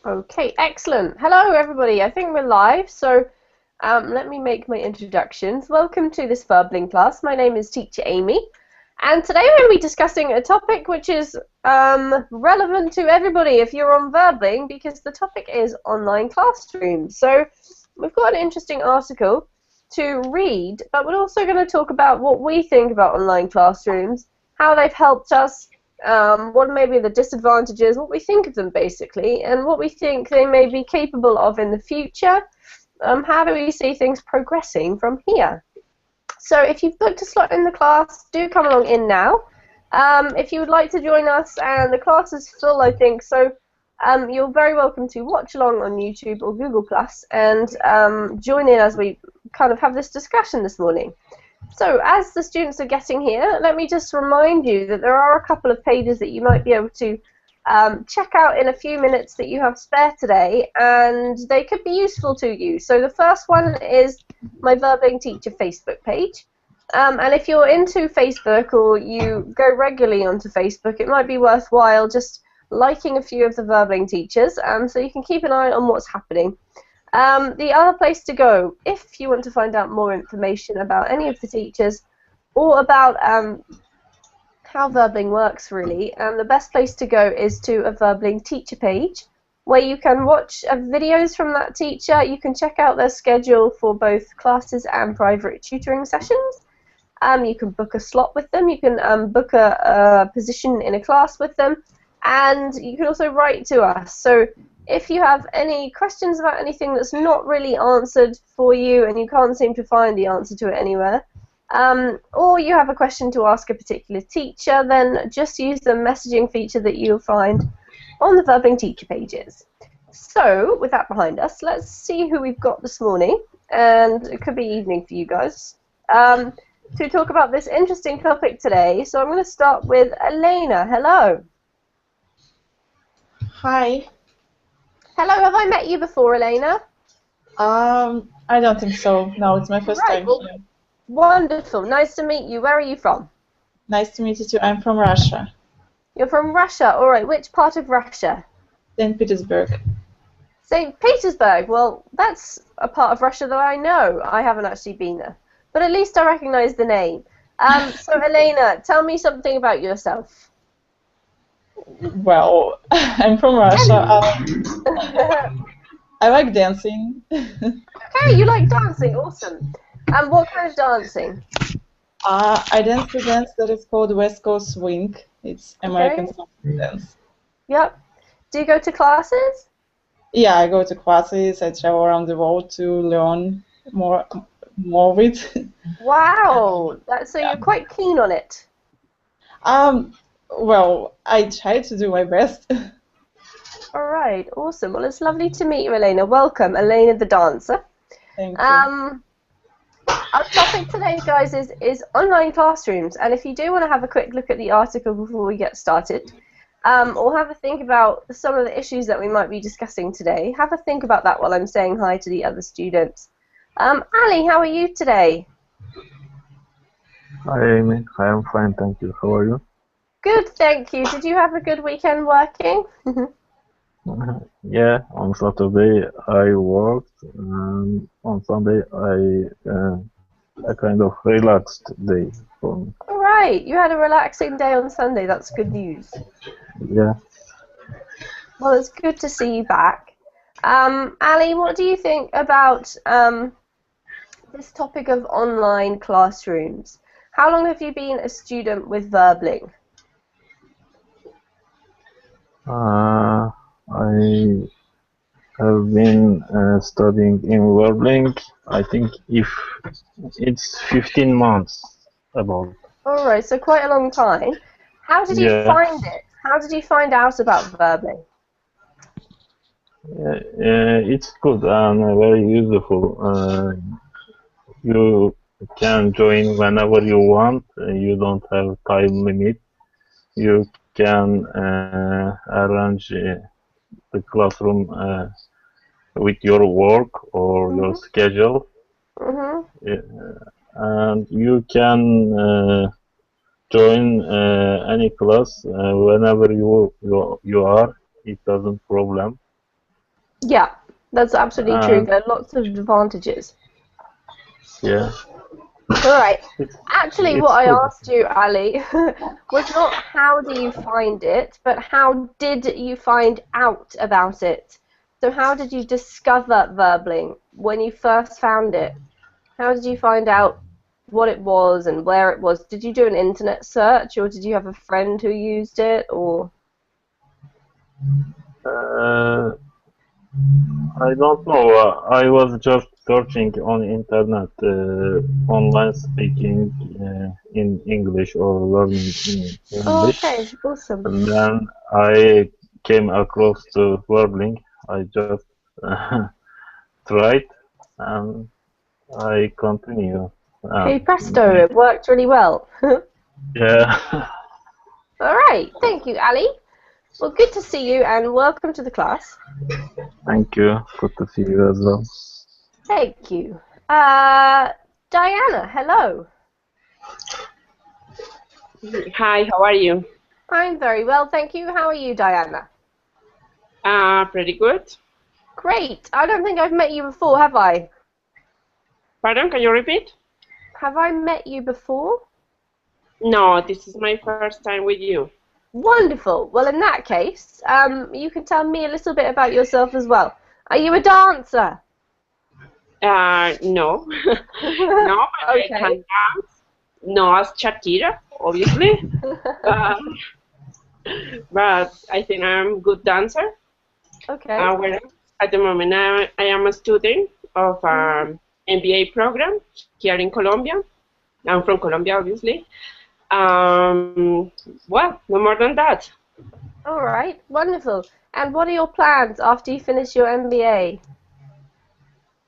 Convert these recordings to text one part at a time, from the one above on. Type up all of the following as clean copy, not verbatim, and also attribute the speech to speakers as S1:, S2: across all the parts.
S1: Okay, excellent. Hello, everybody. I think we're live, so let me make my introductions. Welcome to this Verbling class. My name is Teacher Amy, and today we're going to be discussing a topic which is relevant to everybody if you're on Verbling, because the topic is online classrooms. So we've got an interesting article to read, but we're also going to talk about what we think about online classrooms, how they've helped us, what may be the disadvantages, what we think of them basically, and what we think they may be capable of in the future. How do we see things progressing from here? So if you've booked a slot in the class, do come along in now. If you would like to join us, and the class is full, I think, so you're very welcome to watch along on YouTube or Google Plus and join in as we kind of have this discussion this morning. So as the students are getting here, let me just remind you that there are a couple of pages that you might be able to check out in a few minutes that you have spare today, and they could be useful to you. So the first one is my Verbling Teacher Facebook page. And if you're into Facebook or you go regularly onto Facebook, it might be worthwhile just liking a few of the Verbling teachers so you can keep an eye on what's happening. The other place to go, if you want to find out more information about any of the teachers or about how Verbling works really, the best place to go is to a Verbling teacher page where you can watch videos from that teacher. You can check out their schedule for both classes and private tutoring sessions. You can book a slot with them. You can book a position in a class with them. And you can also write to us. So if you have any questions about anything that's not really answered for you and you can't seem to find the answer to it anywhere, or you have a question to ask a particular teacher, then just use the messaging feature that you'll find on the Verbling teacher pages. So with that behind us, let's see who we've got this morning, and it could be evening for you guys, to talk about this interesting topic today. So I'm going to start with Elena. Hello.
S2: Hi.
S1: Hello, have I met you before, Elena?
S2: I don't think so. No, it's my first time here.
S1: Wonderful. Nice to meet you. Where are you from?
S2: Nice to meet you too. I'm from Russia.
S1: You're from Russia. All right. Which part of Russia?
S2: St. Petersburg.
S1: St. Petersburg. Well, that's a part of Russia that I know. I haven't actually been there, but at least I recognize the name. So, Elena, tell me something about yourself.
S2: Well, I'm from Russia. I like dancing.
S1: Okay, you like dancing. Awesome. And what kind of dancing?
S2: I dance a dance that is called West Coast Swing. It's American dance.
S1: Yep. Do you go to classes?
S2: Yeah, I go to classes. I travel around the world to learn more of it.
S1: Wow. So you're quite keen on it.
S2: Well, I try to do my best.
S1: All right, awesome. Well, it's lovely to meet you, Elena. Welcome, Elena the dancer.
S2: Thank you.
S1: Our topic today, guys, is online classrooms. And if you do want to have a quick look at the article before we get started, or have a think about some of the issues that we might be discussing today, have a think about that while I'm saying hi to the other students. Ali, how are you today?
S3: Hi, Amy. I am fine, thank you. How are you?
S1: Good, thank you. Did you have a good weekend working?
S3: Yeah, on Saturday I worked, and on Sunday a kind of relaxed day for me.
S1: All right, you had a relaxing day on Sunday. That's good news.
S3: Yeah.
S1: Well, it's good to see you back. Ali, what do you think about this topic of online classrooms? How long have you been a student with Verbling?
S3: I have been studying in Verbling. I think if it's 15 months about.
S1: All right, so quite a long time. How did you find it? How did you find out about Verbling?
S3: It's good and very useful. You can join whenever you want. You don't have time limit. You can arrange the classroom with your work or your schedule, and you can join any class whenever you are. It doesn't problem.
S1: Yeah, that's absolutely true.
S3: Um,
S1: There are lots of advantages.
S3: yeah,
S1: All right.
S3: it's
S1: Actually, what
S3: it's
S1: I
S3: good.
S1: asked you, Ali, was not how do you find it, but how did you find out about it? So how did you discover Verbling when you first found it? How did you find out what it was and where it was? Did you do an internet search, or did you have a friend who used it, or?
S3: Uh, I don't know. I was just searching on internet, online speaking in English or learning in
S1: Oh,
S3: English,
S1: okay, awesome.
S3: and then I came across to Wordling. I just tried, and I continue.
S1: Hey,
S3: Um,
S1: presto, it worked really well.
S3: yeah,
S1: All right, thank you, Ali. Well, good to see you, and welcome to the class.
S3: thank you. Good to see you as well.
S1: Thank you. Diana, hello.
S4: Hi, how are you?
S1: I'm very well, thank you. How are you, Diana?
S4: Pretty good.
S1: Great. I don't think I've met you before, have I?
S4: Pardon, can you repeat?
S1: Have I met you before?
S4: No, this is my first time with you.
S1: Wonderful. Well, in that case, you can tell me a little bit about yourself as well. Are you a dancer?
S4: No. No, but I
S1: Okay.
S4: can dance. No, as Shakira, obviously. But I think I'm a good dancer.
S1: Okay.
S4: Well, at the moment, I am a student of MBA program here in Colombia. I'm from Colombia, obviously. Well, no more than that.
S1: All right. Wonderful. And what are your plans after you finish your MBA?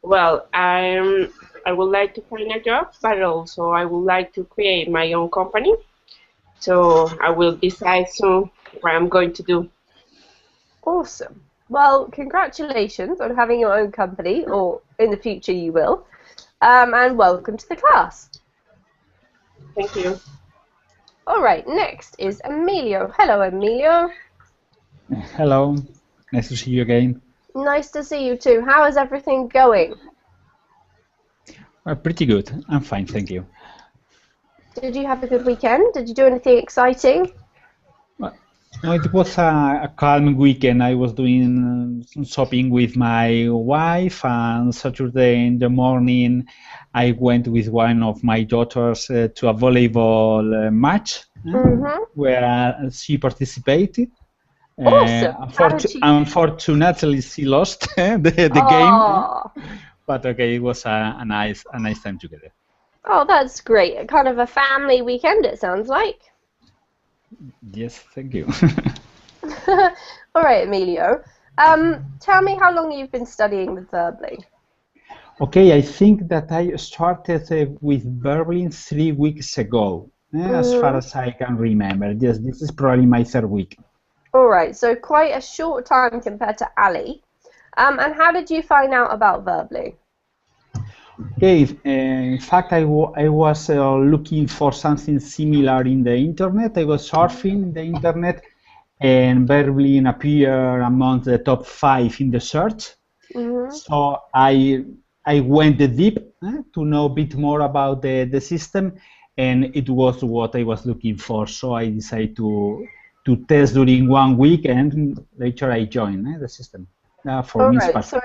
S4: Well, I would like to find a job, but also I would like to create my own company. So I will decide soon what I'm going to do.
S1: Awesome. Well, congratulations on having your own company, or in the future you will. And welcome to the class.
S4: Thank you.
S1: All right, next is Emilio. Hello, Emilio.
S5: Hello, nice to see you again.
S1: Nice to see you too. How is everything going?
S5: Pretty good. I'm fine, thank you.
S1: Did you have a good weekend? Did you do anything exciting?
S5: No, it was a calm weekend. I was doing some shopping with my wife, and Saturday in the morning I went with one of my daughters to a volleyball match where she participated.
S1: Awesome. How did she...
S5: Unfortunately, she lost the game, but okay, it was a nice time together.
S1: Oh, that's great. Kind of a family weekend, it sounds like.
S5: Yes, thank you.
S1: All right, Emilio. Tell me how long you've been studying with Verbling.
S5: Okay, I think that I started with Verbling 3 weeks ago, as far as I can remember. Yes, this is probably my third week.
S1: All right, so quite a short time compared to Ali. And how did you find out about Verbling?
S5: Okay, in fact, I was looking for something similar in the internet. I was surfing the internet, and Verbling appeared among the top 5 in the search. So I went deep to know a bit more about the system, and it was what I was looking for. So I decided to test during 1 week, and later I joined the system. For me, it's perfect.
S1: So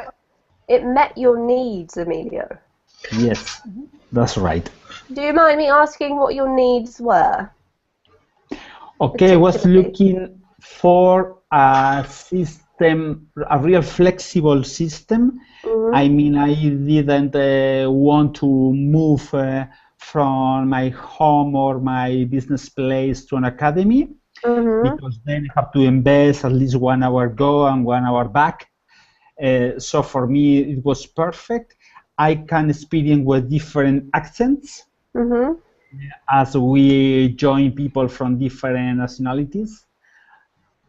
S1: it met your needs, Emilio.
S5: Yes, that's right.
S1: Do you mind me asking what your needs were?
S5: Okay, I was looking for a system, a real flexible system. I mean, I didn't want to move from my home or my business place to an academy, because then I have to invest at least 1 hour go and 1 hour back. So for me, it was perfect. I can experience with different accents as we join people from different nationalities.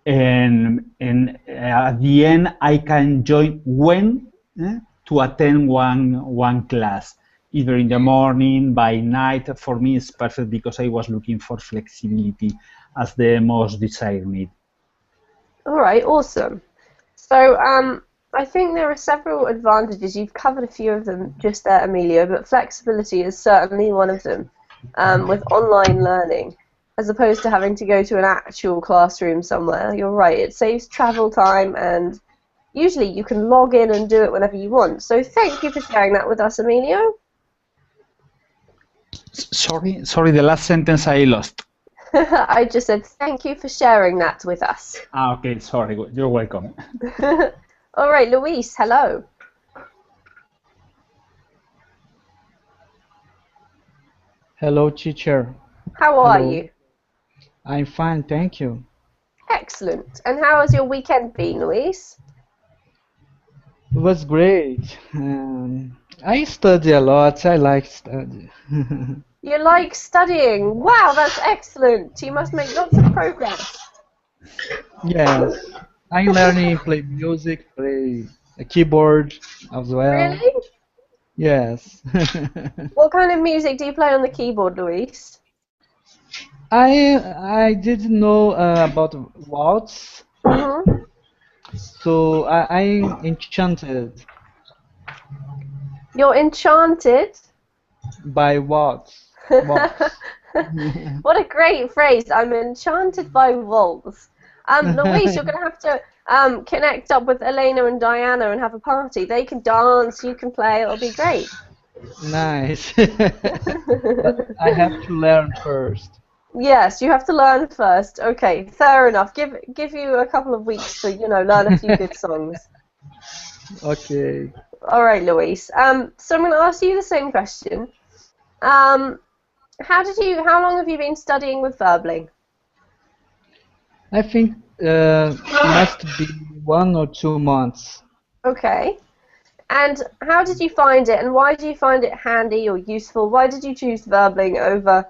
S5: And at the end, I can join when to attend one class, either in the morning, by night. For me, it's perfect because I was looking for flexibility as the most desired need.
S1: All right, awesome. So I think there are several advantages. You've covered a few of them just there, Emilio, but flexibility is certainly one of them with online learning, as opposed to having to go to an actual classroom somewhere. You're right, it saves travel time, and usually you can log in and do it whenever you want. So thank you for sharing that with us, Emilio.
S5: Sorry, the last sentence I lost.
S1: I just said thank you for sharing that with us.
S5: Okay, sorry, you're welcome.
S1: All right, Luis, hello.
S6: Hello, teacher.
S1: How are
S6: Hello.
S1: you?
S6: I'm fine, thank you.
S1: Excellent. And how has your weekend been, Luis?
S6: It was great. I study a lot. I like study.
S1: You like studying. Wow, that's excellent. You must make lots of progress.
S6: Yes. I'm learning play music, play a keyboard as well.
S1: Really?
S6: Yes.
S1: What kind of music do you play on the keyboard, Luis?
S6: I didn't know about waltz,
S1: Mm-hmm.
S6: so I'm enchanted
S1: You're enchanted?
S6: by waltz. Waltz.
S1: What a great phrase. I'm enchanted by waltz. Luis, you're going to have to connect up with Elena and Diana and have a party. They can dance, you can play, it'll be great.
S6: Nice. But I have to learn first.
S1: Yes, you have to learn first. Okay, fair enough. Give you a couple of weeks to, learn a few good songs.
S6: Okay.
S1: All right, Luis. So I'm going to ask you the same question. How long have you been studying with Verbling?
S6: I think must be 1 or 2 months.
S1: Okay. And how did you find it, and why do you find it handy or useful? Why did you choose Verbling over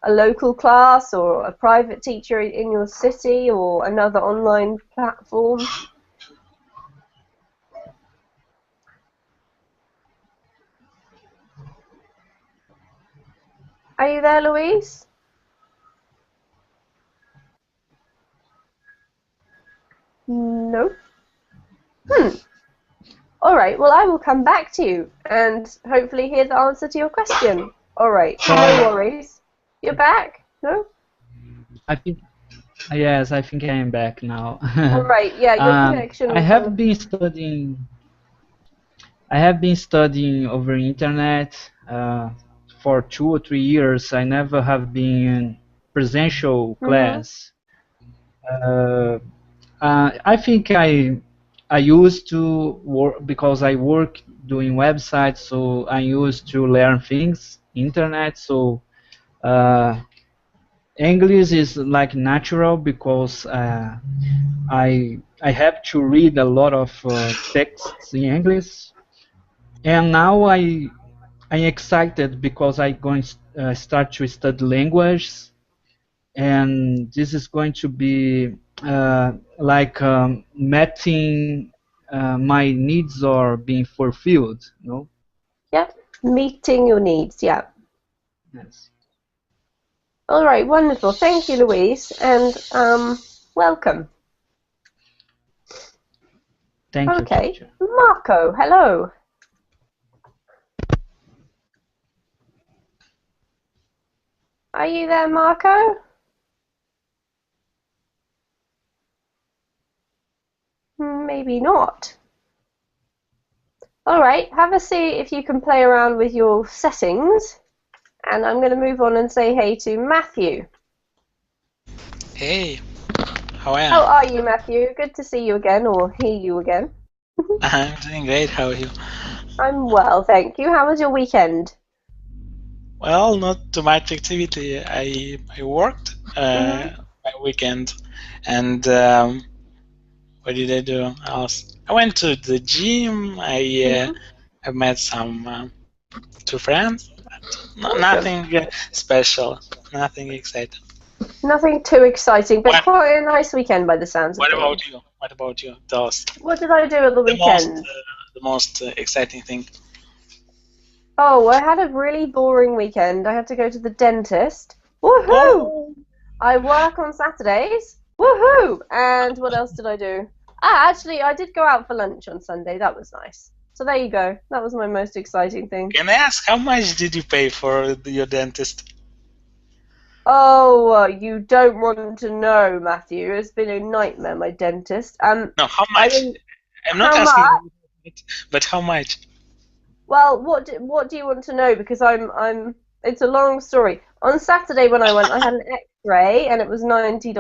S1: a local class or a private teacher in your city or another online platform? Are you there, Luis? No. All right, well, I will come back to you and hopefully hear the answer to your question. All right, no worries. You're back? No?
S6: I think yes, I think I am back now.
S1: All right, yeah, your connection was
S6: I have been studying over internet for 2 or 3 years. I never have been in presential class. I think I used to work because I work doing websites, so I used to learn things internet. So English is like natural because I have to read a lot of texts in English, and now I'm excited because I'm going to start to study language, and this is going to be like meeting my needs or being fulfilled, you know?
S1: Yeah, meeting your needs, yeah.
S6: Yes.
S1: All right, wonderful. Thank you, Louise, and welcome.
S6: Thank you.
S1: Okay,
S6: Teacher.
S1: Marco, hello. Are you there, Marco? Maybe not. All right, have a see if you can play around with your settings. And I'm going to move on and say hey to Matthew.
S7: Hey, how are you?
S1: How are you, Matthew? Good to see you again, or hear you again.
S7: I'm doing great, how are you?
S1: I'm well, thank you. How was your weekend?
S7: Well, not too much activity. I worked my weekend, and what did I do else? I went to the gym. I met some 2 friends. Nothing special, nothing exciting.
S1: Nothing too exciting, but quite a nice weekend by the sounds of
S7: What
S1: things.
S7: about you? What about you? Tell us.
S1: What did I do at the weekend?
S7: The most exciting thing.
S1: Oh, I had a really boring weekend. I had to go to the dentist. Woohoo!
S7: Oh.
S1: I work on Saturdays. Woohoo! And what else did I do? Actually, I did go out for lunch on Sunday. That was nice. So there you go. That was my most exciting thing.
S7: Can I ask how much did you pay for your dentist?
S1: Oh, you don't want to know, Matthew. It's been a nightmare, my dentist.
S7: No, how much? I'm not
S1: how
S7: asking, but how much?
S1: Well, what do you want to know? Because it's a long story. On Saturday when I went, I had an X-ray and it was $90.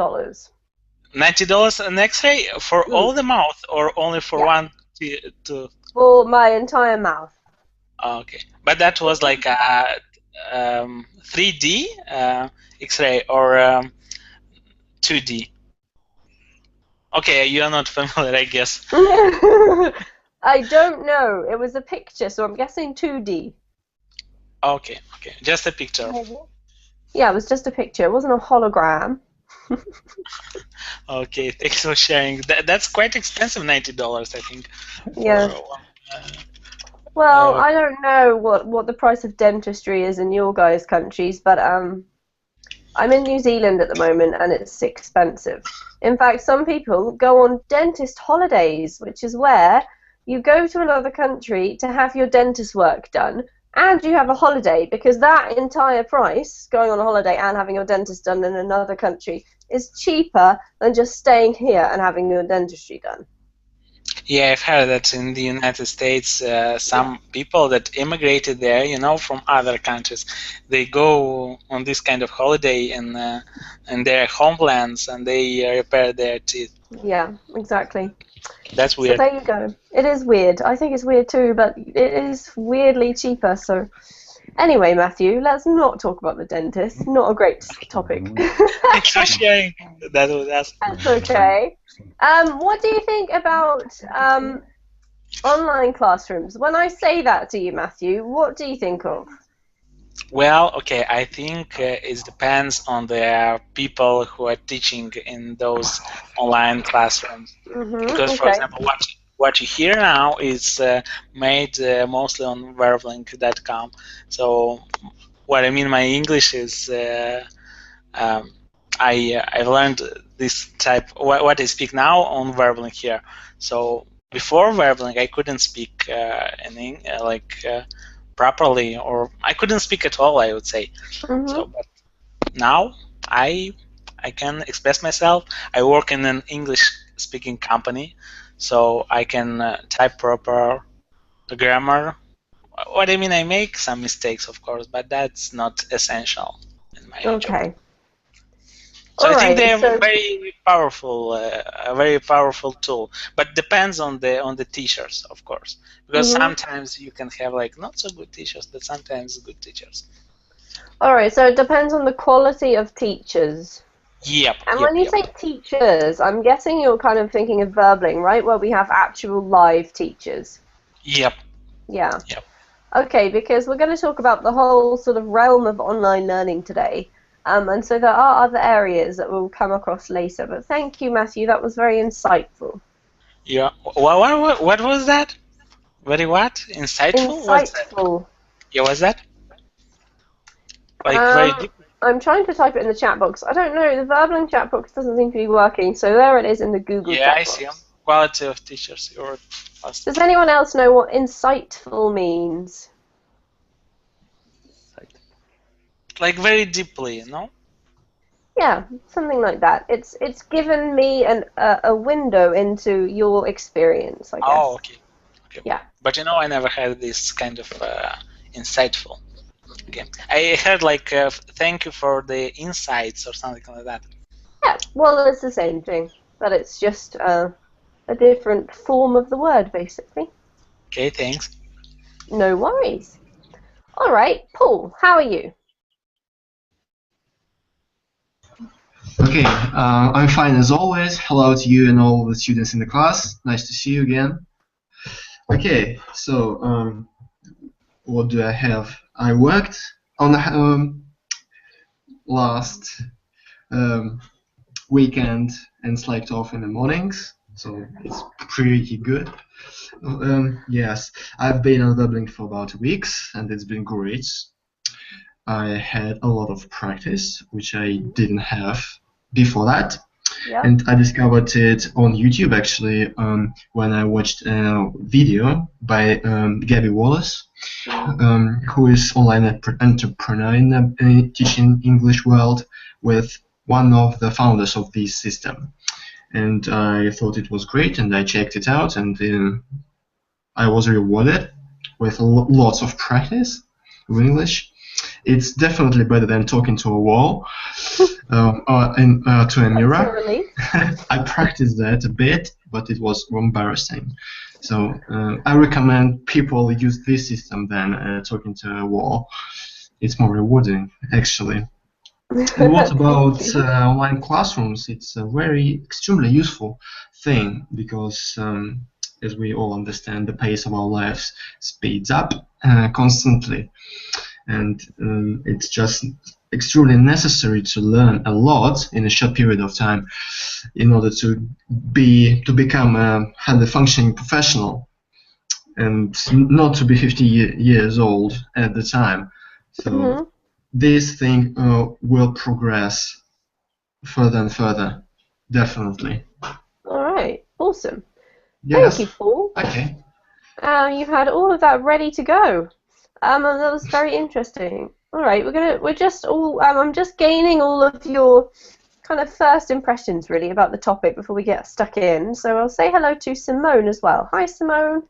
S7: $90 an X-ray for all the mouth, or only for one?
S1: For my entire mouth.
S7: Okay, but that was like a 3D X-ray or 2D. Okay, you are not familiar, I guess.
S1: I don't know. It was a picture, so I'm guessing 2D.
S7: Okay, just a picture.
S1: Yeah, it was just a picture. It wasn't a hologram.
S7: Okay, thanks for sharing. That's quite expensive, $90, I think.
S1: Yeah. Well, I don't know what the price of dentistry is in your guys' countries, but I'm in New Zealand at the moment, and it's expensive. In fact, some people go on dentist holidays, which is where you go to another country to have your dentist work done, and you have a holiday, because that entire price, going on a holiday and having your dentist done in another country, is cheaper than just staying here and having your dentistry done.
S7: Yeah, I've heard that in the United States, some people that immigrated there, from other countries, they go on this kind of holiday in their homelands and they repair their teeth.
S1: Yeah, exactly.
S7: That's weird.
S1: So there you go. It is weird. I think it's weird too, but it is weirdly cheaper. So anyway, Matthew, let's not talk about the dentist. Not a great topic.
S7: Thanks for sharing. That was awesome.
S1: That's okay. What do you think about online classrooms? When I say that to you, Matthew, what do you think of?
S7: Well, okay, I think it depends on the people who are teaching in those online classrooms. Because, for example, what you hear now is made mostly on Verbling.com. So, what I mean, my English is I learned this type. What I speak now on Verbling here. So before Verbling, I couldn't speak properly, or I couldn't speak at all, I would say. So, but now I can express myself. I work in an English-speaking company, so I can type proper grammar. What I mean, I make some mistakes, of course, but that's not essential in my job. So I think they're very powerful, a very powerful tool, but depends on the teachers, of course, because sometimes you can have not so good teachers, but sometimes good teachers.
S1: All right, so it depends on the quality of teachers.
S7: Yep.
S1: And when you say teachers, I'm guessing you're kind of thinking of Verbling, right? Where we have actual live teachers.
S7: Yep.
S1: Yeah.
S7: Yep.
S1: Okay, because we're going to talk about the whole sort of realm of online learning today. And so there are other areas that we'll come across later. But thank you, Matthew. That was very insightful.
S7: Yeah. What was that? Very what? Insightful?
S1: Insightful.
S7: Yeah, what's that? Very deep?
S1: I'm trying to type it in the chat box. I don't know. The Verbling chat box doesn't seem to be working. So there it is in the Google chat box.
S7: Yeah, I see them. Quality of teachers.
S1: Does anyone else know what insightful means?
S7: Very deeply, no?
S1: Yeah, something like that. It's given me a window into your experience, I guess.
S7: Oh, okay.
S1: Yeah.
S7: But I never had this kind of insightful. Okay. I heard thank you for the insights or something like that.
S1: Yeah, well, it's the same thing, but it's just a different form of the word, basically.
S7: Okay, thanks.
S1: No worries. All right, Paul, how are you?
S8: Okay, I'm fine as always. Hello to you and all the students in the class. Nice to see you again. Okay, so what do I have? I worked on the last weekend and slept off in the mornings, so it's pretty good. Yes, I've been on Verbling for about weeks and it's been great. I had a lot of practice, which I didn't have before that.
S1: Yeah.
S8: And I discovered it on YouTube actually when I watched a video by Gabby Wallace, who is online entrepreneur in the teaching English world, with one of the founders of this system. And I thought it was great, and I checked it out, and I was rewarded with lots of practice with English. It's definitely better than talking to a wall or to a mirror. I practiced that a bit, but it was embarrassing. So I recommend people use this system than talking to a wall. It's more rewarding, actually. And what about online classrooms? It's a very extremely useful thing because, as we all understand, the pace of our lives speeds up constantly, and it's just extremely necessary to learn a lot in a short period of time in order to become a highly functioning professional and not to be 50 years old at the time. So this thing will progress further and further, definitely.
S1: All right, awesome.
S8: Yes.
S1: Thank you, Paul.
S8: Okay.
S1: You've had all of that ready to go. That was very interesting. All right, I'm just gaining all of your kind of first impressions really about the topic before we get stuck in. So I'll say hello to Simone as well. Hi, Simone.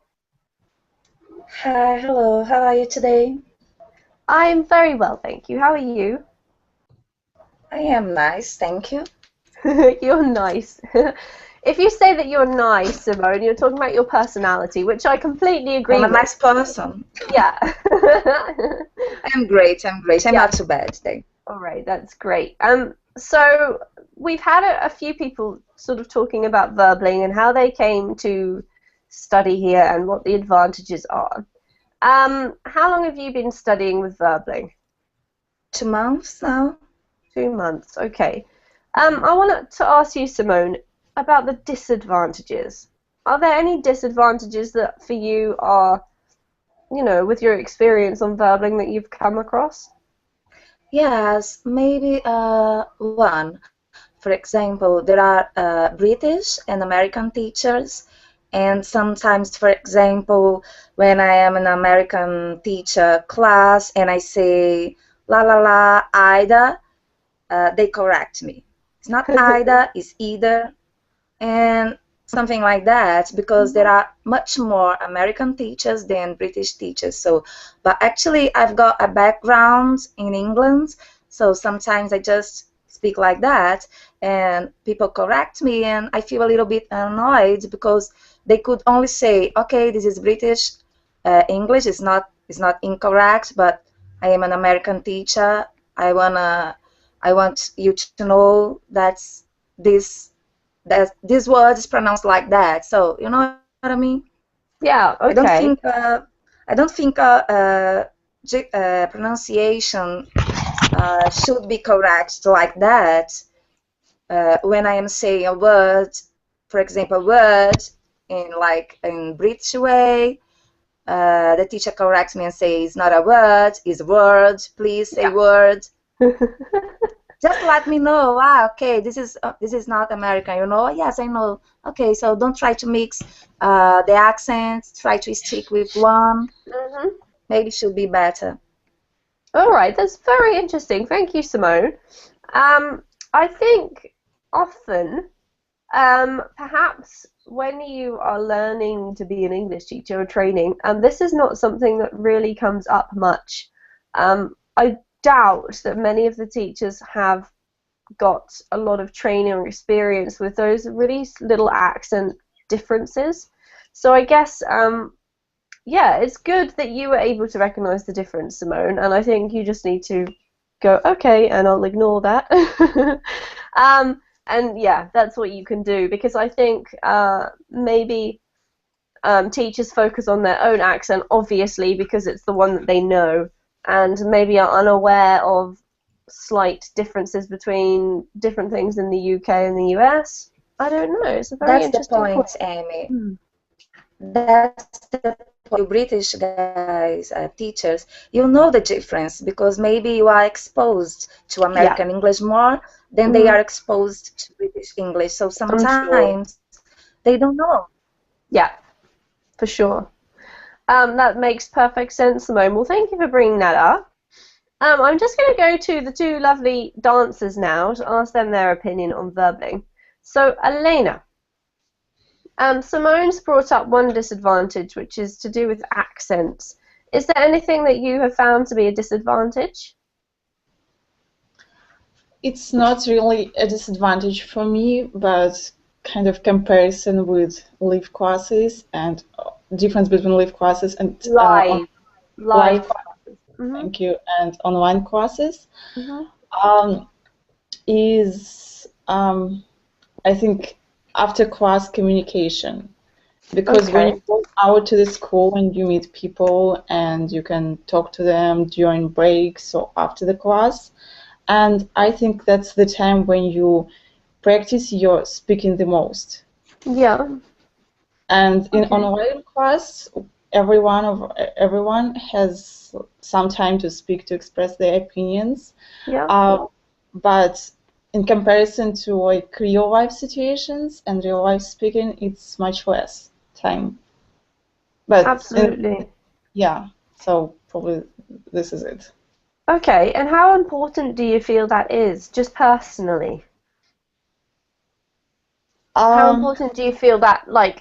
S9: Hi, hello. How are you today?
S1: I'm very well, thank you. How are you?
S9: I am nice, thank you.
S1: You're nice. If you say that you're nice, Simone, you're talking about your personality, which I completely agree with.
S9: I'm a nice person.
S1: Yeah.
S9: I'm great. I'm not too bad today.
S1: All right, that's great. So we've had a few people sort of talking about Verbling and how they came to study here and what the advantages are. How long have you been studying with Verbling?
S9: 2 months now.
S1: 2 months, okay. I wanted to ask you, Simone, about the disadvantages. Are there any disadvantages that for you are, with your experience on Verbling that you've come across?
S9: Yes, maybe one. For example, there are British and American teachers, and sometimes, for example, when I am an American teacher class and I say la la la Ida, they correct me. It's not Ida, it's either, and something like that, because there are much more American teachers than British teachers. So, but actually I've got a background in England, so sometimes I just speak like that and people correct me and I feel a little bit annoyed because they could only say, okay, this is British English, is not incorrect, but I am an American teacher. I want you to know that this word is pronounced like that. So you know what I mean?
S1: Yeah. Okay.
S9: I don't think pronunciation should be correct like that. When I am saying a word, for example, a word in British way, the teacher corrects me and says, "It's not a word, it's a word. Please say word." Just let me know. Okay, this is not American. Yes, I know. Okay, so don't try to mix the accents. Try to stick with one. Maybe it should be better.
S1: All right, that's very interesting. Thank you, Simone. I think often, perhaps when you are learning to be an English teacher or training, this is not something that really comes up much. I doubt that many of the teachers have got a lot of training or experience with those really little accent differences. So I guess, yeah, it's good that you were able to recognize the difference, Simone, and I think you just need to go, okay, and I'll ignore that. And yeah, that's what you can do, because I think maybe teachers focus on their own accent, obviously, because it's the one that they know, and maybe are unaware of slight differences between different things in the UK and the US. I don't know. It's a very interesting point.
S9: That's the point, Amy. That's the point. British guys, teachers, you know the difference because maybe you are exposed to American English more then they are exposed to British English. So sometimes they don't know.
S1: Yeah, for sure. That makes perfect sense, Simone. Well, thank you for bringing that up. I'm just going to go to the two lovely dancers now to ask them their opinion on verbling. So, Elena, Simone's brought up one disadvantage, which is to do with accents. Is there anything that you have found to be a disadvantage?
S2: It's not really a disadvantage for me, but kind of comparison with live classes and difference between live classes and
S1: live
S2: classes. Thank you, and online classes is I think after class communication, because when you go out to the school and you meet people and you can talk to them during breaks or after the class, and I think that's the time when you practice your speaking the most.
S1: Yeah.
S2: And in online class, everyone has some time to speak, to express their opinions.
S1: Yeah.
S2: But in comparison to like real life situations and real life speaking, it's much less time. But
S1: absolutely.
S2: Yeah. So probably this is it.
S1: Okay. And how important do you feel that is, just personally? How important do you feel that, like,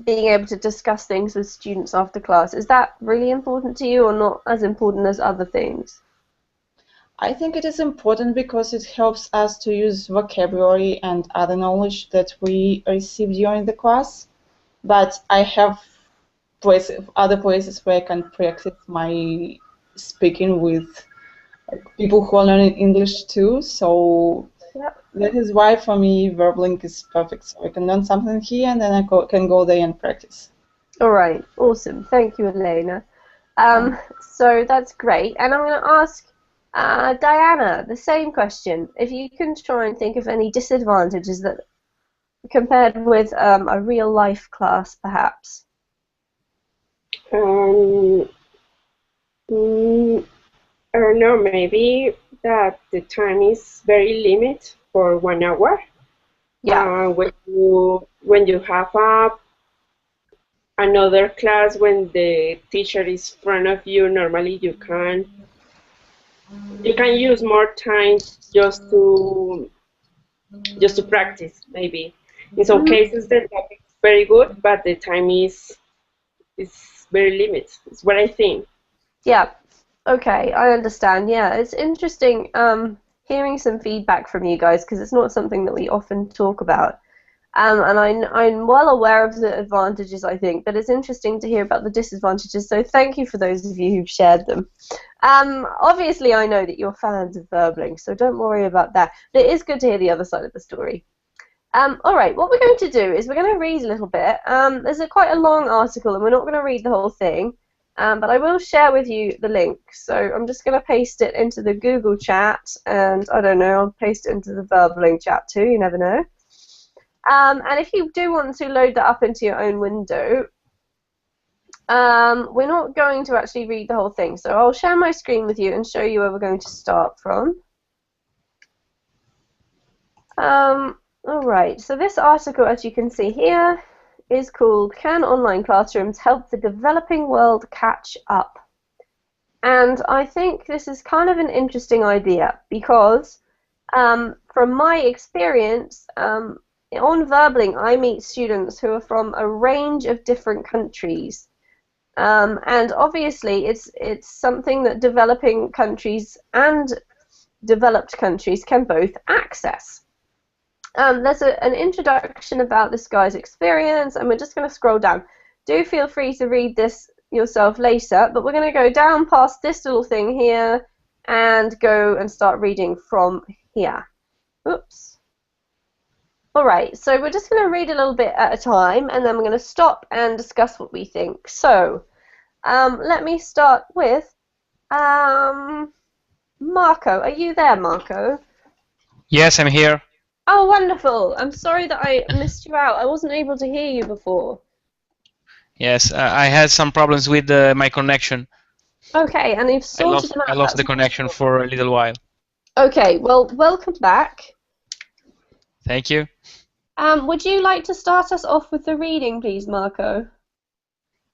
S1: being able to discuss things with students after class, is that really important to you or not as important as other things?
S2: I think it is important because it helps us to use vocabulary and other knowledge that we receive during the class. But I have other places where I can practice my speaking with people who are learning English too. So that is why for me verbling is perfect. So I can learn something here and then I can go there and practice.
S1: All right, awesome. Thank you, Elena. So that's great. And I'm going to ask Diana the same question. If you can try and think of any disadvantages that compared with a real life class, perhaps.
S4: I don't know, maybe that the time is very limited for 1 hour.
S1: Yeah.
S4: When you have another class, when the teacher is in front of you, normally you can use more time just to practice. Maybe in some cases the topic is very good, but the time is very limited. It's what I think.
S1: Yeah. Okay, I understand. Yeah, it's interesting hearing some feedback from you guys because it's not something that we often talk about. And I'm well aware of the advantages, I think, but it's interesting to hear about the disadvantages. So thank you for those of you who've shared them. Obviously, I know that you're fans of verbling, so don't worry about that. But it is good to hear the other side of the story. All right, what we're going to do is we're going to read a little bit. There's quite a long article, and we're not going to read the whole thing. But I will share with you the link. So I'm just going to paste it into the Google chat, and I don't know, I'll paste it into the verbling chat too, you never know. And if you do want to load that up into your own window, we're not going to actually read the whole thing. So I'll share my screen with you and show you where we're going to start from. All right, so this article, as you can see here, is called "Can Online Classrooms Help the Developing World Catch Up?" And I think this is kind of an interesting idea because from my experience on verbling, I meet students who are from a range of different countries. And obviously it's something that developing countries and developed countries can both access. There's an introduction about this guy's experience, and we're just going to scroll down. Do feel free to read this yourself later, but we're going to go down past this little thing here and go and start reading from here. Oops. Alright, so we're just going to read a little bit at a time, and then we're going to stop and discuss what we think. So, let me start with Marco. Are you there, Marco?
S10: Yes, I'm here.
S1: Oh, wonderful. I'm sorry that I missed you out. I wasn't able to hear you before.
S10: Yes, I had some problems with my connection.
S1: Okay, and you've sorted them out.
S10: I lost the connection for a little while.
S1: Okay, well, welcome back.
S10: Thank you.
S1: Would you like to start us off with the reading, please, Marco?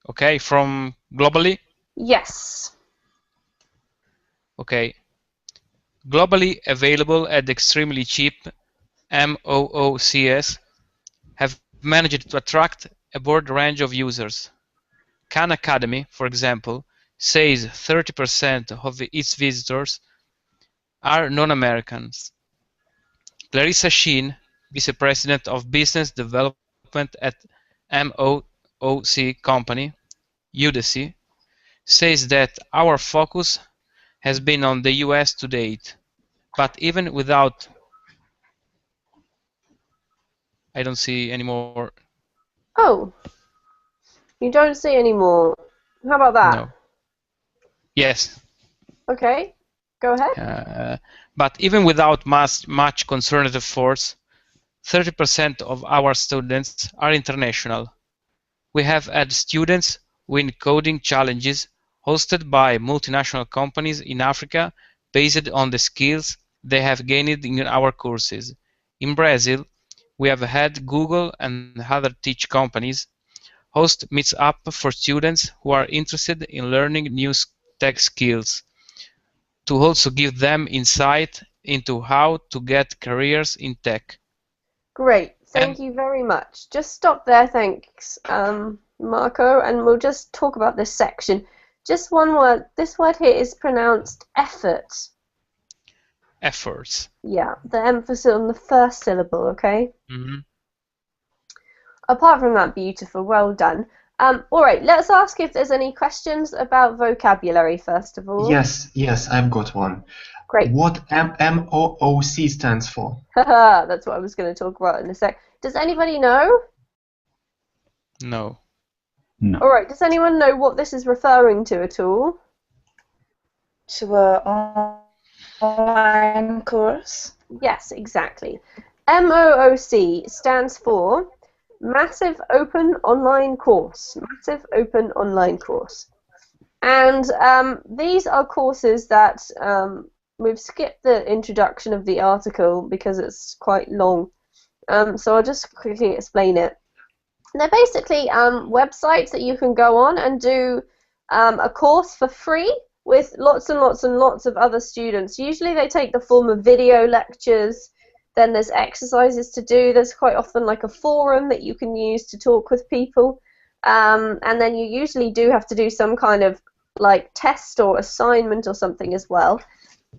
S10: Okay, from globally?
S1: Yes.
S10: Okay. Globally available at extremely cheap, MOOCs have managed to attract a broad range of users. Khan Academy, for example, says 30% of its visitors are non-Americans. Clarissa Sheen, Vice President of Business Development at MOOC company, Udemy, says that our focus has been on the US to date, but even without, I don't see any more.
S1: Oh, you don't see any more. How about that?
S10: No. Yes.
S1: Okay, go ahead.
S10: But even without much concerted efforts, 30% of our students are international. We have had students win coding challenges hosted by multinational companies in Africa based on the skills they have gained in our courses. In Brazil, we have had Google and other tech companies host meetups for students who are interested in learning new tech skills, to also give them insight into how to get careers in tech.
S1: Great, thank you very much. Just stop there, thanks, Marco, and we'll just talk about this section. Just one word. This word here is pronounced effort.
S10: Efforts.
S1: Yeah, the emphasis on the first syllable, okay?
S10: Mm-hmm.
S1: Apart from that, beautiful, well done. All right, let's ask if there's any questions about vocabulary, first of all.
S8: Yes, I've got one.
S1: Great.
S8: What MOOC stands for?
S1: That's what I was going to talk about in a sec. Does anybody know?
S10: No.
S5: No.
S1: All right, does anyone know what this is referring to at all?
S9: To an online course?
S1: Yes, exactly. MOOC stands for Massive Open Online Course. Massive Open Online Course. And these are courses that we've skipped the introduction of the article because it's quite long. So I'll just quickly explain it. They're basically websites that you can go on and do a course for free with lots and lots and lots of other students. Usually they take the form of video lectures, then there's exercises to do, there's quite often like a forum that you can use to talk with people, and then you usually do have to do some kind of like test or assignment or something as well.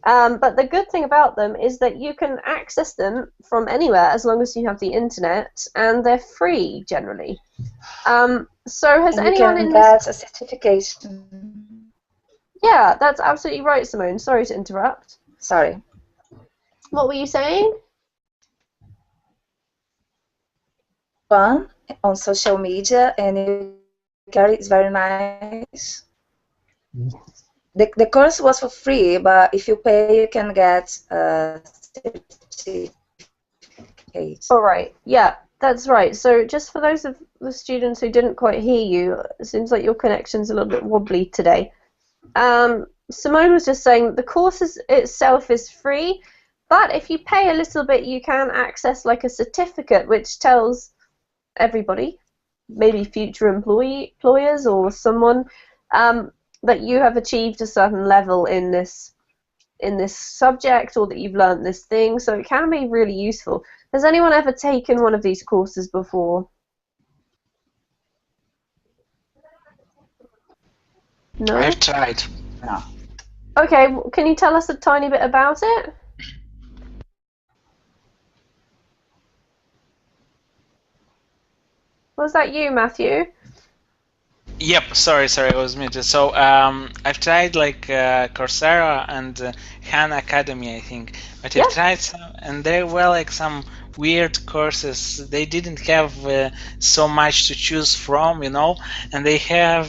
S1: But the good thing about them is that you can access them from anywhere as long as you have the internet, and they're free generally. So has anyone in
S9: this... a certification.
S1: Yeah, that's absolutely right, Simone. Sorry to interrupt.
S9: Sorry.
S1: What were you saying?
S9: One on social media, and it's very nice. The course was for free, but if you pay, you can get a certificate.
S1: All right. Yeah, that's right. So just for those of the students who didn't quite hear you, it seems like your connection's a little bit wobbly today. Simone was just saying the course itself is free, but if you pay a little bit, you can access like a certificate which tells everybody, maybe future employers or someone, that you have achieved a certain level in this subject, or that you've learned this thing. So it can be really useful. Has anyone ever taken one of these courses before? No?
S7: I've tried.
S2: No.
S1: Okay, can you tell us a tiny bit about it? Was that you, Matthew?
S7: Yep, sorry, it was muted. So I've tried like Coursera and Khan Academy, I think. But I've tried some, and there were like some weird courses. They didn't have so much to choose from, you know, and they have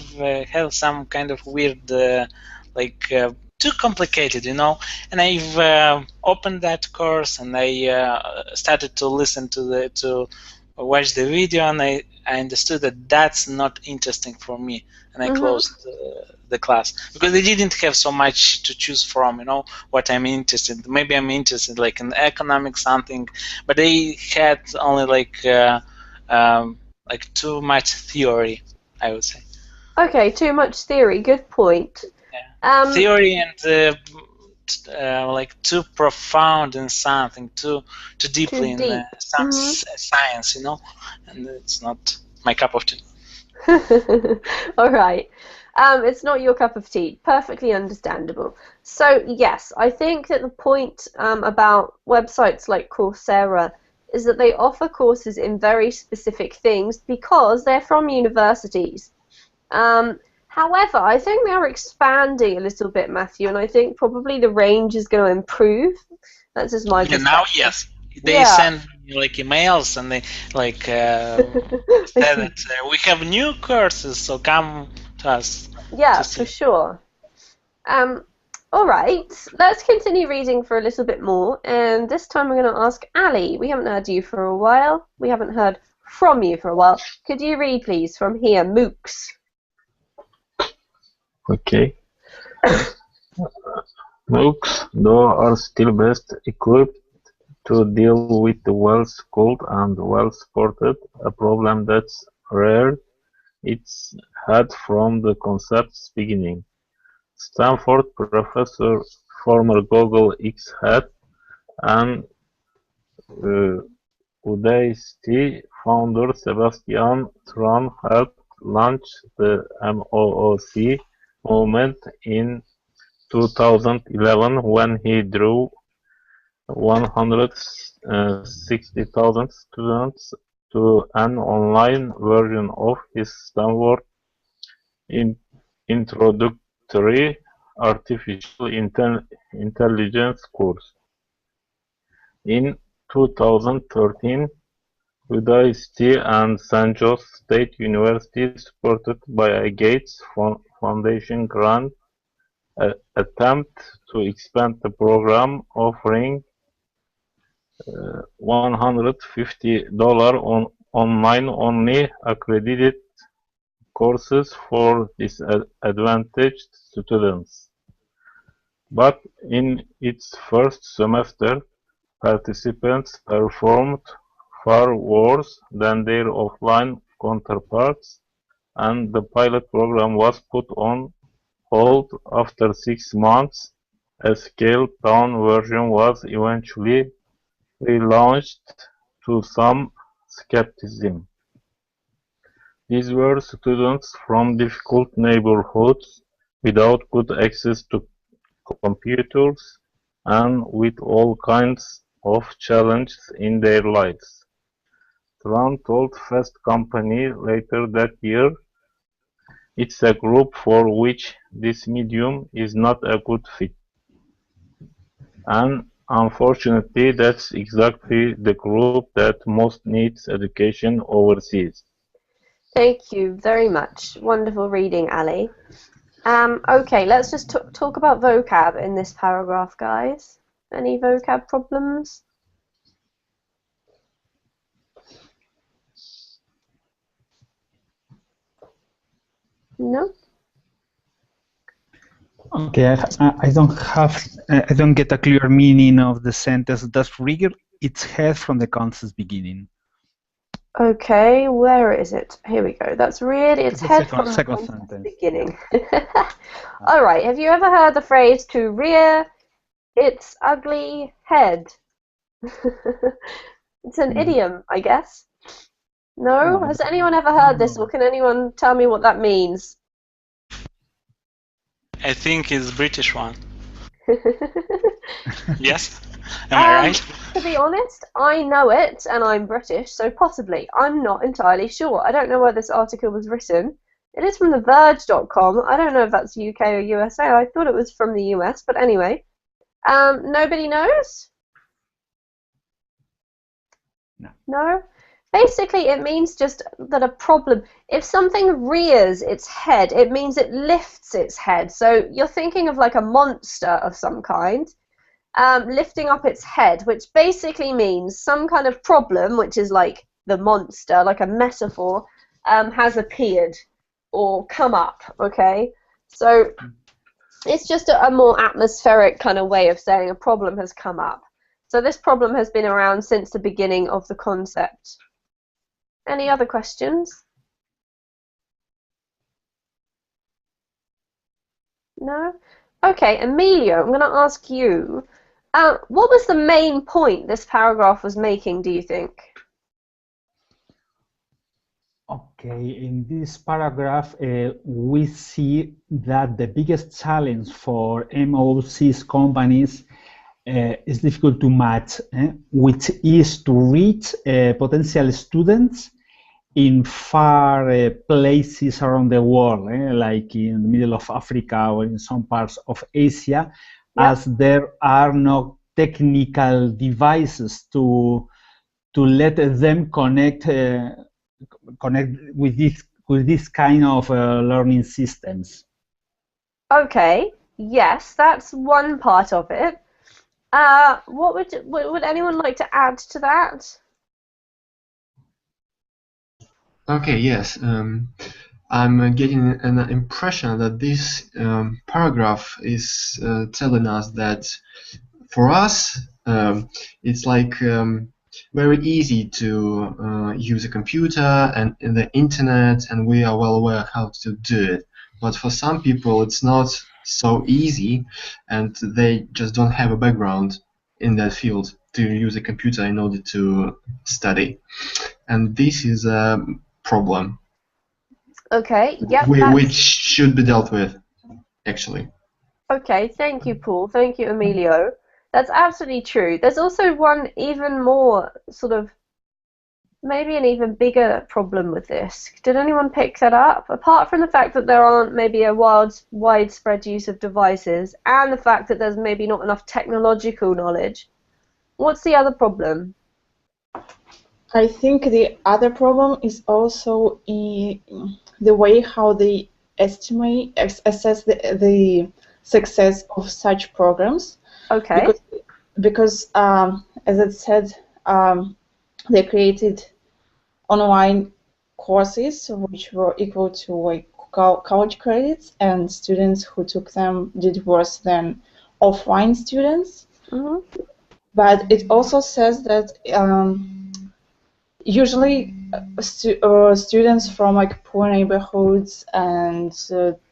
S7: some kind of weird, too complicated, you know. And I've opened that course and I started to listen to watch the video, and I understood that that's not interesting for me, and I closed the class, because they didn't have so much to choose from, what I'm interested. Maybe I'm interested like in economics something, but they had only like too much theory, I would say.
S1: Okay, too much theory. Good point.
S7: Yeah. Theory and like too profound in something, too deeply in some science, and it's not my cup of tea.
S1: All right. It's not your cup of tea. Perfectly understandable. So yes, I think that the point about websites like Coursera is that they offer courses in very specific things because they're from universities. However, I think they're expanding a little bit, Matthew, and I think probably the range is going to improve. That's just my perspective.
S7: Now, yes. They send like emails and they like said that we have new courses, so come to us.
S1: Yeah, for sure. All right, let's continue reading for a little bit more, and this time we're going to ask Ali. We haven't heard you for a while. We haven't heard from you for a while. Could you read, please, from here, MOOCs?
S3: Okay. MOOCs, though, are still best equipped to deal with the well-schooled and well-supported, a problem that's rare. It's had from the concept's beginning. Stanford professor, former Google X-Hat, and Udacity founder Sebastian Thrun helped launch the MOOC movement in 2011 when he drew 160,000 students to an online version of his Stanford Introductory Artificial Intelligence course. In 2013, Udacity and San Jose State University, supported by a Gates Foundation grant, attempt to expand the program, offering $150 online-only accredited courses for disadvantaged students. But in its first semester, participants performed far worse than their offline counterparts, and the pilot program was put on hold after 6 months. A scaled-down version was eventually relaunched to some skepticism. These were students from difficult neighborhoods without good access to computers and with all kinds of challenges in their lives. Thrun told Fast Company later that year, "It's a group for which this medium is not a good fit." And unfortunately, that's exactly the group that most needs education overseas.
S1: Thank you very much. Wonderful reading, Ali. Okay, let's just talk about vocab in this paragraph, guys. Any vocab problems? No?
S5: Okay, I don't get a clear meaning of the sentence. Does rear its head from the concept's beginning?
S1: Okay, where is it? Here we go. That's reared its head from the concept's beginning. All right, have you ever heard the phrase to rear its ugly head? It's an idiom, I guess. No? Has anyone ever heard this, or can anyone tell me what that means?
S7: I think it's British one. Yes? Am I right?
S1: To be honest, I know it, and I'm British, so possibly. I'm not entirely sure. I don't know where this article was written. It is from TheVerge.com. I don't know if that's UK or USA. I thought it was from the US, but anyway. Nobody knows?
S5: No.
S1: No? Basically, it means just that a problem, if something rears its head, it means it lifts its head. So you're thinking of like a monster of some kind, lifting up its head, which basically means some kind of problem, which is like the monster, like a metaphor, has appeared or come up, okay? So it's just a more atmospheric kind of way of saying a problem has come up. So this problem has been around since the beginning of the concept. Any other questions? No? Okay, Emilio, I'm going to ask you, what was the main point this paragraph was making, do you think?
S5: Okay, in this paragraph, we see that the biggest challenge for MOOCs companies is difficult to match, which is to reach potential students in far places around the world, like in the middle of Africa or in some parts of Asia, as there are no technical devices to let them connect with this kind of learning systems.
S1: Okay, yes, that's one part of it. What would anyone like to add to that?
S8: Okay, yes. I'm getting an impression that this paragraph is telling us that for us, it's like very easy to use a computer and the internet, and we are well aware how to do it. But for some people, it's not so easy, and they just don't have a background in that field to use a computer in order to study. And this is a problem.
S1: Okay, yep.
S8: Which should be dealt with, actually.
S1: Okay, thank you, Paul. Thank you, Emilio. That's absolutely true. There's also one even more sort of, maybe an even bigger problem with this. Did anyone pick that up? Apart from the fact that there aren't maybe a widespread use of devices and the fact that there's maybe not enough technological knowledge, what's the other problem?
S2: I think the other problem is also in the way how they assess the success of such programs.
S1: Okay.
S2: Because as it said, they created online courses which were equal to like college credits, and students who took them did worse than offline students.
S1: Mm-hmm.
S2: But it also says that usually students from like poor neighborhoods and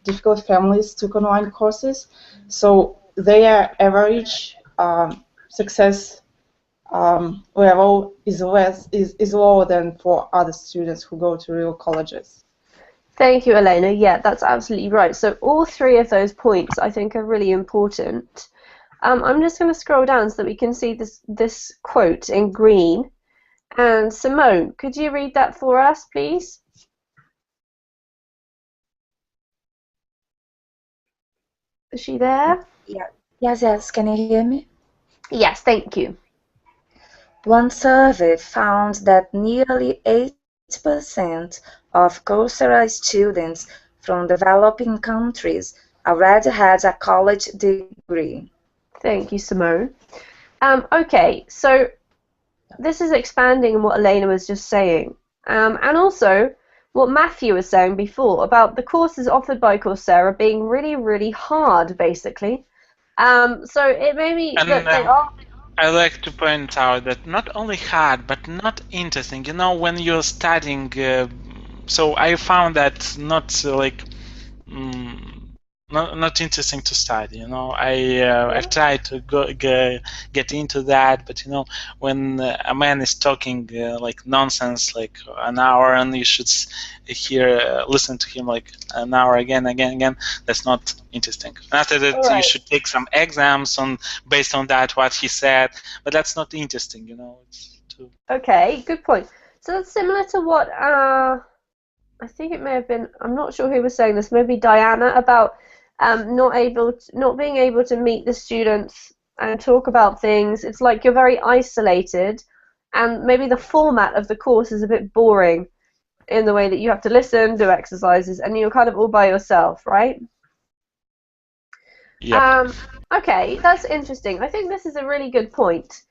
S2: difficult families took online courses, so their average success level is lower than for other students who go to real colleges.
S1: Thank you, Elena. Yeah, that's absolutely right. So all three of those points I think are really important. I'm just going to scroll down so that we can see this quote in green. And Simone, could you read that for us, please? Is she there?
S9: Yeah. Yes. Can you hear me?
S1: Yes, thank you.
S9: One survey found that nearly 8% of Coursera students from developing countries already had a college degree.
S1: Thank you, Simone. Okay, so this is expanding on what Elena was just saying, and also what Matthew was saying before about the courses offered by Coursera being really, really hard, basically. So it may be that they are...
S7: I like to point out that not only hard, but not interesting. You know, when you're studying, so I found that not like not interesting to study. You know, I've tried to get into that, but you know, when a man is talking like nonsense, like an hour, and you should listen to him like an hour again, that's not interesting. After that, you should take some exams based on that what he said, but that's not interesting. You know.
S1: Okay, good point. So that's similar to what I think it may have been. I'm not sure who was saying this. Maybe Diana, about not being able to meet the students and talk about things. It's like you're very isolated, and maybe the format of the course is a bit boring in the way that you have to listen, do exercises, and you're kind of all by yourself, right?
S7: Yep.
S1: Okay, that's interesting. I think this is a really good point,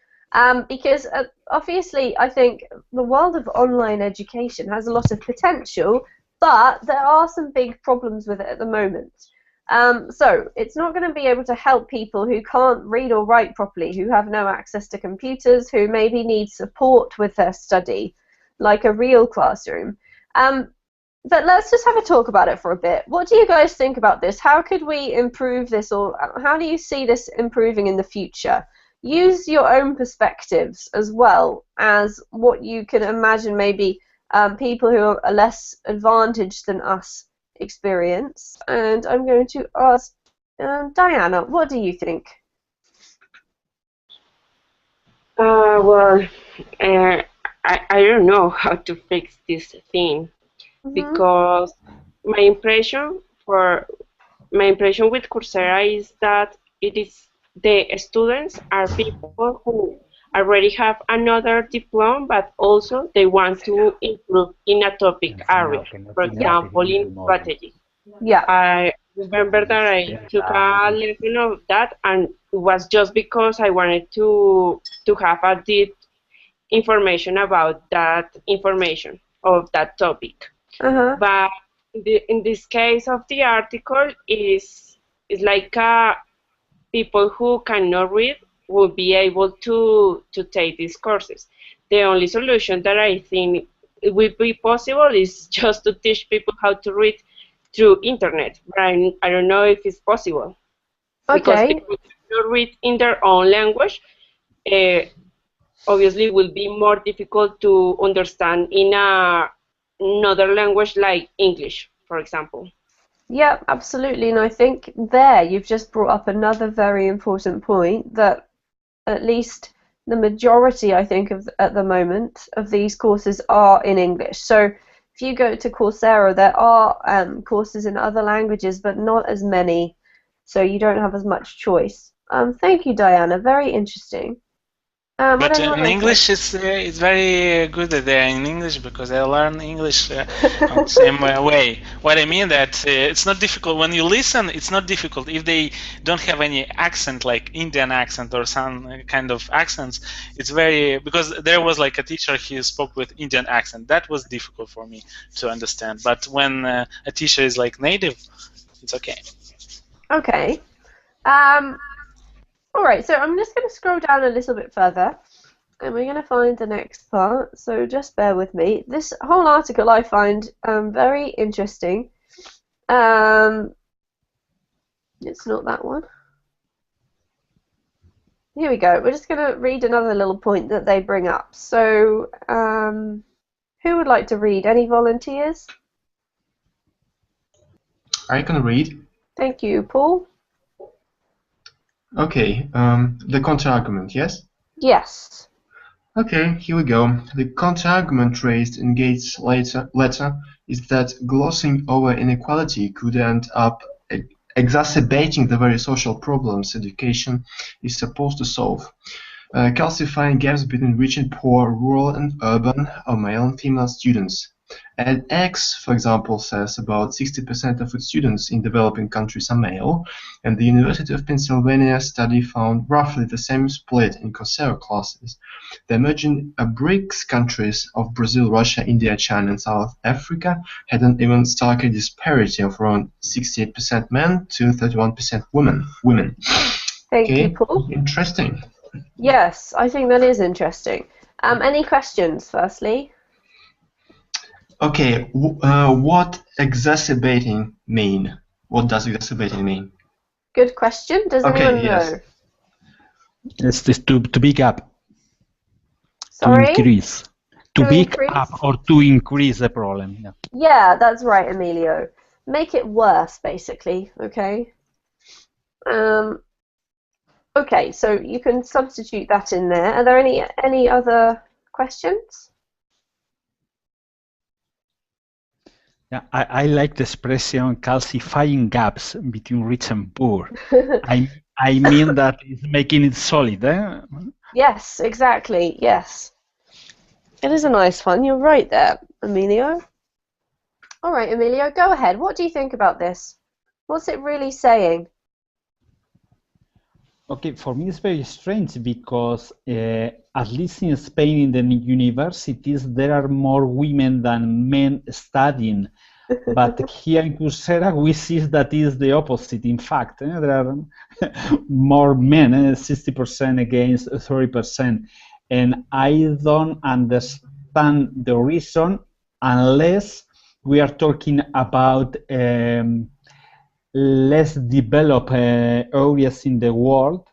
S1: because obviously I think the world of online education has a lot of potential, but there are some big problems with it at the moment. So it's not going to be able to help people who can't read or write properly, who have no access to computers, who maybe need support with their study, like a real classroom. But let's just have a talk about it for a bit. What do you guys think about this? How could we improve this, or how do you see this improving in the future? Use your own perspectives as well as what you can imagine maybe people who are less advantaged than us experience. And I'm going to ask Diana, what do you think?
S4: Well, I don't know how to fix this thing. Because my impression with Coursera is that the students are people who already have another diploma, but also they want to improve in a topic area. For example, in strategy.
S1: Yeah.
S4: I remember that I took a lesson of that, and it was just because I wanted to have a deep information about that information of that topic. But in this case of the article, is like people who cannot read will be able to take these courses. The only solution that I think would be possible is just to teach people how to read through internet. But I don't know if it's possible. Because if they cannot read in their own language, obviously it will be more difficult to understand in another language like English, for example.
S1: Yeah, absolutely. And I think there you've just brought up another very important point, that at least the majority, I think, at the moment of these courses are in English. So if you go to Coursera, there are courses in other languages, but not as many, so you don't have as much choice. Thank you, Diana. Very interesting.
S7: But in English, it's very good that they're in English, because I learn English on the same way. What I mean that it's not difficult when you listen. It's not difficult if they don't have any accent, like Indian accent or some kind of accents. It's very, because there was like a teacher, he spoke with Indian accent. That was difficult for me to understand. But when a teacher is like native, it's okay.
S1: Okay. All right, so I'm just going to scroll down a little bit further, and we're going to find the next part, so just bear with me. This whole article I find very interesting. It's not that one. Here we go. We're just going to read another little point that they bring up. So, who would like to read? Any volunteers?
S8: I can read.
S1: Thank you, Paul.
S8: Okay, the counter-argument, yes?
S1: Yes.
S8: Okay, here we go. The counter-argument raised in Gates' letter is that glossing over inequality could end up exacerbating the very social problems education is supposed to solve, calcifying gaps between rich and poor, rural and urban, or male and female students. edX, for example, says about 60% of its students in developing countries are male, and the University of Pennsylvania study found roughly the same split in Coursera classes. The emerging BRICS countries of Brazil, Russia, India, China, and South Africa had an even starker disparity of around 68% men to 31% women.
S1: Thank you, Paul.
S8: Interesting.
S1: Yes, I think that is interesting. Any questions, firstly?
S8: Okay, what exacerbating mean? What does exacerbating mean?
S1: Good question. Does anyone know?
S5: It's to big up.
S1: Sorry?
S5: To increase. To big up or to increase the problem. Yeah.
S1: Yeah, that's right, Emilio. Make it worse, basically. Okay. Okay, so you can substitute that in there. Are there any other questions?
S5: Yeah, I like the expression calcifying gaps between rich and poor. I mean that it's making it solid. Eh?
S1: Yes, exactly. Yes. It is a nice one. You're right there, Emilio. All right, Emilio, go ahead. What do you think about this? What's it really saying?
S5: Okay, for me it's very strange because at least in Spain in the universities there are more women than men studying. But here in Coursera, we see that is the opposite. In fact, there are more men, 60% against 30%. And I don't understand the reason unless we are talking about less developed areas in the world.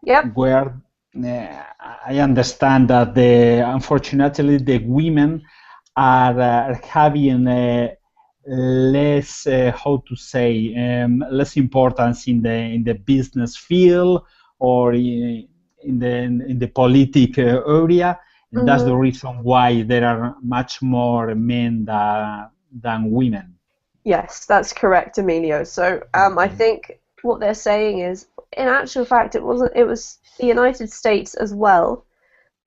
S1: Yep.
S5: Where I understand that unfortunately the women are having less, how to say, less importance in the business field or in the political area, and that's the reason why there are much more men than women.
S1: Yes, that's correct, Emilio. So I think what they're saying is, in actual fact, it was the United States as well,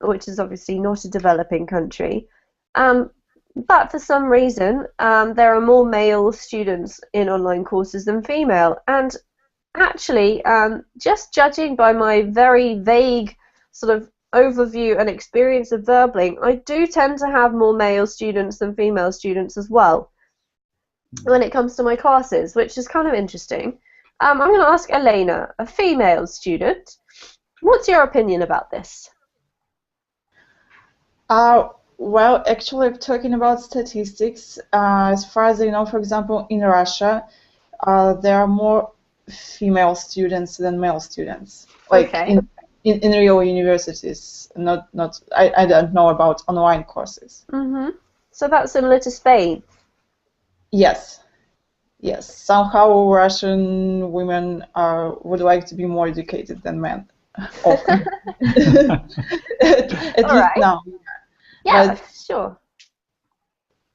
S1: which is obviously not a developing country. But for some reason, there are more male students in online courses than female. And actually, just judging by my very vague sort of overview and experience of Verbling, I do tend to have more male students than female students as well when it comes to my classes, which is kind of interesting. I'm going to ask Elena, a female student, what's your opinion about this?
S2: Well, actually, talking about statistics, as far as I know, for example, in Russia, there are more female students than male students. Like in real universities, not. I don't know about online courses.
S1: So that's similar to Spain.
S2: Yes. Yes. Somehow Russian women would like to be more educated than men. Often. At least now.
S1: Yeah, sure.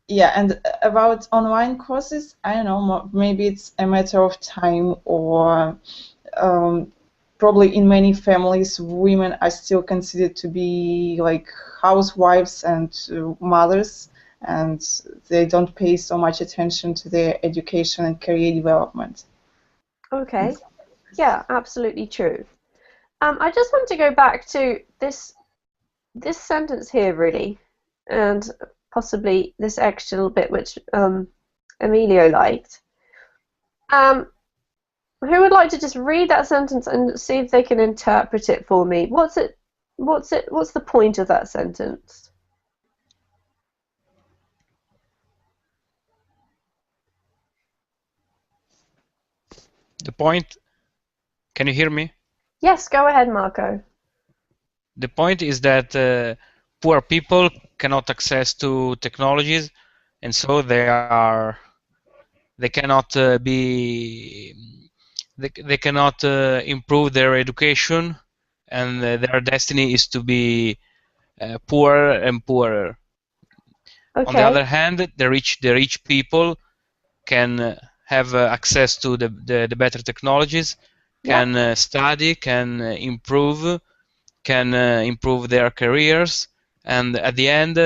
S2: Yeah, and about online courses, I don't know, maybe it's a matter of time, or probably in many families, women are still considered to be like housewives and mothers, and they don't pay so much attention to their education and career development.
S1: Okay. Yeah, absolutely true. I just want to go back to this sentence here, really, and possibly this extra little bit which Emilio liked. Who would like to just read that sentence and see if they can interpret it for me? What's the point of that sentence?
S10: The point, can you hear me?
S1: Yes, go ahead, Marco.
S10: The point is that poor people cannot access to technologies, and so they cannot they cannot improve their education, and their destiny is to be poorer and poorer.
S1: Okay.
S10: On the other hand, the rich people can have access to the better technologies, can study, can improve their careers, and at the end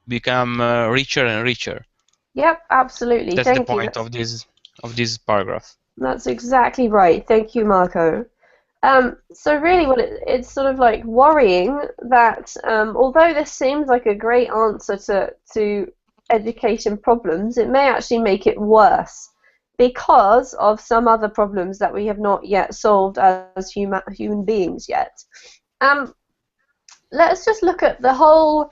S10: become richer and richer.
S1: Yep, absolutely.
S10: That's
S1: Thank
S10: the point of this paragraph.
S1: That's exactly right. Thank you, Marco. So really, what it's sort of like worrying that although this seems like a great answer to education problems, it may actually make it worse because of some other problems that we have not yet solved as human beings yet. Let's just look at the whole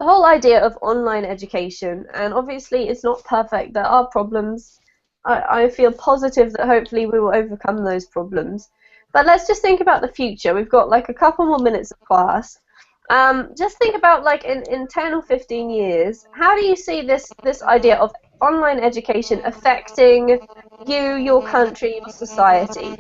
S1: idea of online education, and obviously it's not perfect. There are problems. I feel positive that hopefully we will overcome those problems. But let's just think about the future. We've got like a couple more minutes of class. Just think about like in 10 or 15 years, how do you see this idea of online education affecting you, your country, your society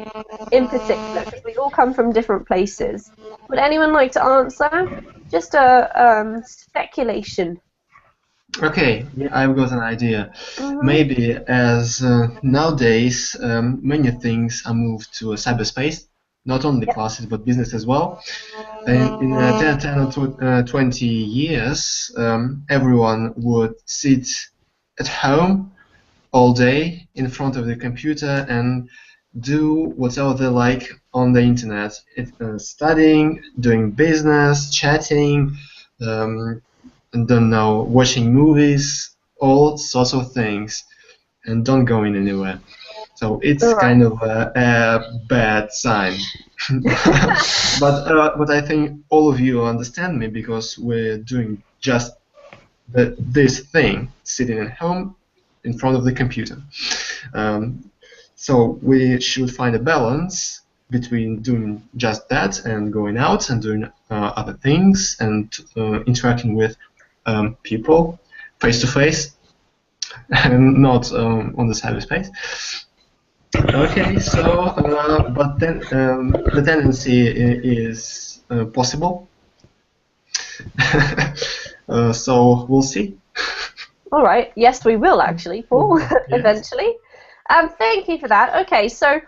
S1: in particular? Because we all come from different places. Would anyone like to answer? Just a speculation.
S8: Okay, I've got an idea. Maybe as nowadays many things are moved to cyberspace, not only classes but business as well. And in 10 or 20 years, everyone would sit at home all day in front of the computer and do whatever they like on the internet, studying, doing business, chatting, don't know, watching movies, all sorts of things, and don't going anywhere. So it's kind of a bad sign. But I think all of you understand me, because we're doing just this thing, sitting at home in front of the computer. So we should find a balance between doing just that and going out and doing other things and interacting with people face to face and not on the cyberspace. Okay, so but then the tendency is possible. So we'll see.
S1: All right. Yes, we will actually, Paul. Eventually. Thank you for that. Okay, so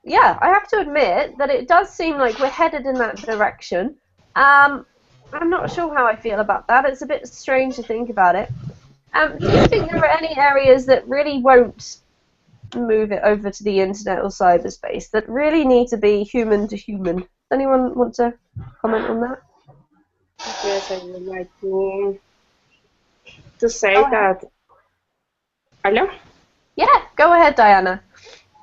S1: yeah, I have to admit that it does seem like we're headed in that direction. I'm not sure how I feel about that. It's a bit strange to think about it. Do you think there are any areas that really won't move it over to the internet or cyberspace, that really need to be human to human? Does anyone want to comment on that?
S4: Yes, I would like to say that. Hello?
S1: Yeah, go ahead, Diana.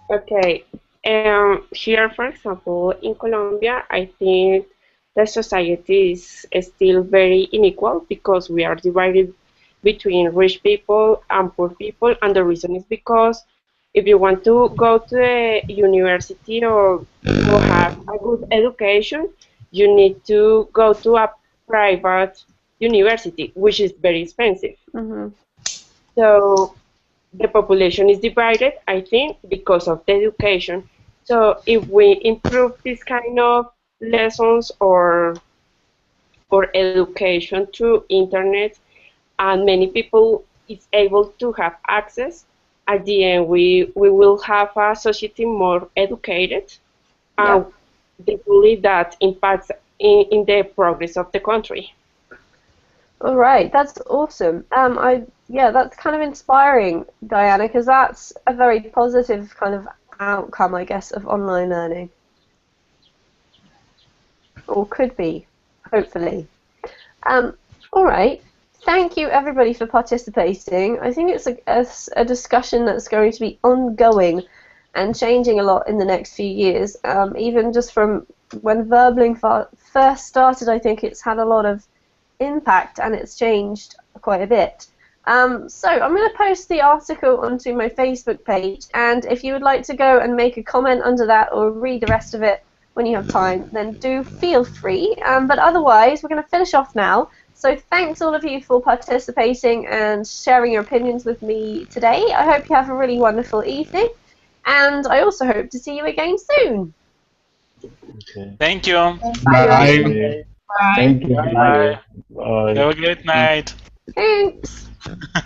S4: Okay. Here, for example, in Colombia, I think the society is still very unequal because we are divided between rich people and poor people, and the reason is because if you want to go to a university or to have a good education, you need to go to a private university, which is very expensive.
S1: Mm-hmm.
S4: So the population is divided, I think, because of the education. So if we improve this kind of lessons or education through internet, and many people is able to have access, at the end we will have a society more educated, and definitely that impacts in the progress of the country.
S1: All right, that's awesome. Yeah, that's kind of inspiring, Diana, because that's a very positive kind of outcome, I guess, of online learning. Or could be, hopefully. All right. Thank you, everybody, for participating. I think it's a discussion that's going to be ongoing and changing a lot in the next few years. Even just from when Verbling first started, I think it's had a lot of impact and it's changed quite a bit. So I'm going to post the article onto my Facebook page, and if you would like to go and make a comment under that or read the rest of it when you have time, then do feel free. But otherwise, we're going to finish off now. So thanks all of you for participating and sharing your opinions with me today. I hope you have a really wonderful evening, and I also hope to see you again soon.
S3: Okay.
S7: Thank you.
S5: Bye.
S3: Bye.
S5: Thank you.
S3: Bye. Bye.
S7: Have a great night.
S1: Thanks.